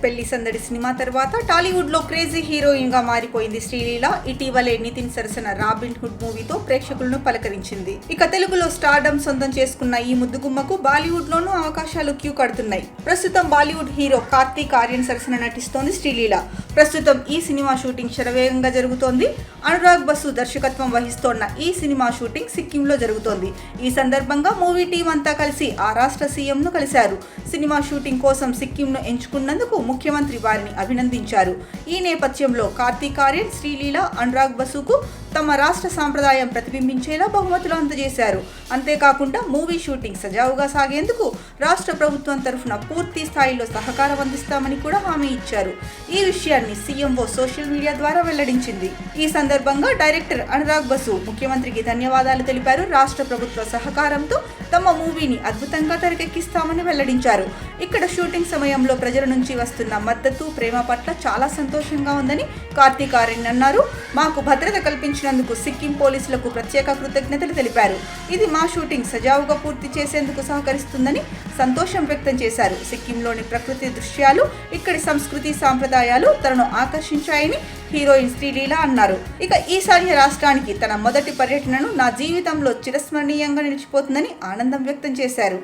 పెళ్లి సందడి సినిమా తర్వాత టాలీవుడ్ లో క్రేజీ హీరోయిన్ గా మారిపోయింది శ్రీలీల. ఇటీవలే నితిన్ సరసన రాబిన్ హుడ్ మూవీతో ప్రేక్షకులను పలకరించింది. ఇక తెలుగులో స్టార్డమ్ సొంతం చేసుకున్న ఈ ముద్దుగుమ్మకు బాలీవుడ్ లోనూ అవకాశాలు క్యూ కడుతున్నాయి. ప్రస్తుతం బాలీవుడ్ హీరో కార్తీక్ ఆర్యన్ సరసన నటిస్తోంది శ్రీలీల. ప్రస్తుతం ఈ సినిమా షూటింగ్ శరవేగంగా జరుగుతోంది. అనురాగ్ బసు దర్శకత్వం వహిస్తోన్న ఈ సినిమా షూటింగ్ సిక్కింలో జరుగుతోంది. ఈ సందర్భంగా మూవీ టీం అంతా కలిసి ఆ రాష్ట్ర సీఎం ను కలిశారు. సినిమా షూటింగ్ కోసం సిక్కింను ఎంచుకున్నందుకు ముఖ్యమంత్రి వారిని అభినందించారు. ఈ నేపథ్యంలో కార్తీక్ ఆర్యన్, శ్రీలీల, అనురాగ్ బసుకు తమ రాష్ట్ర సాంప్రదాయం ప్రతిబింబించేలా బహుమతులు అందజేశారు. అంతేకాకుండా మూవీ షూటింగ్ సజావుగా సాగేందుకు రాష్ట్ర ప్రభుత్వం తరఫున పూర్తి స్థాయిలో సహకారం అందిస్తామని కూడా హామీ ఇచ్చారు. ఈ విషయాన్ని సీఎంఓ సోషల్ మీడియా ద్వారా వెల్లడించింది. ఈ సందర్భంగా డైరెక్టర్ అనురాగ్ బసు ముఖ్యమంత్రికి ధన్యవాదాలు తెలిపారు. రాష్ట్ర ప్రభుత్వ సహకారంతో తమ మూవీని అద్భుతంగా తెరకెక్కిస్తామని వెల్లడించారు. ఇక్కడ షూటింగ్ సమయంలో ప్రజల నుంచి వస్తున్న మద్దతు, ప్రేమ పట్ల చాలా సంతోషంగా ఉందని కార్తీక్ ఆర్యన్ అన్నారు. మాకు భద్రత కల్పించినందుకు సిక్కిం పోలీసులకు ప్రత్యేక కృతజ్ఞతలు తెలిపారు. ఇది మా షూటింగ్ సజావుగా పూర్తి చేసేందుకు సహకరిస్తుందని సంతోషం వ్యక్తం చేశారు. సిక్కింలోని ప్రకృతి దృశ్యాలు, ఇక్కడి సంస్కృతి సాంప్రదాయాలు తనను ఆకర్షించాయని హీరోయిన్ శ్రీలీల అన్నారు. ఇక ఈశాన్య రాష్ట్రానికి తన మొదటి పర్యటనను నా జీవితంలో చిరస్మరణీయంగా నిలిచిపోతుందని ఆనందం వ్యక్తం చేశారు.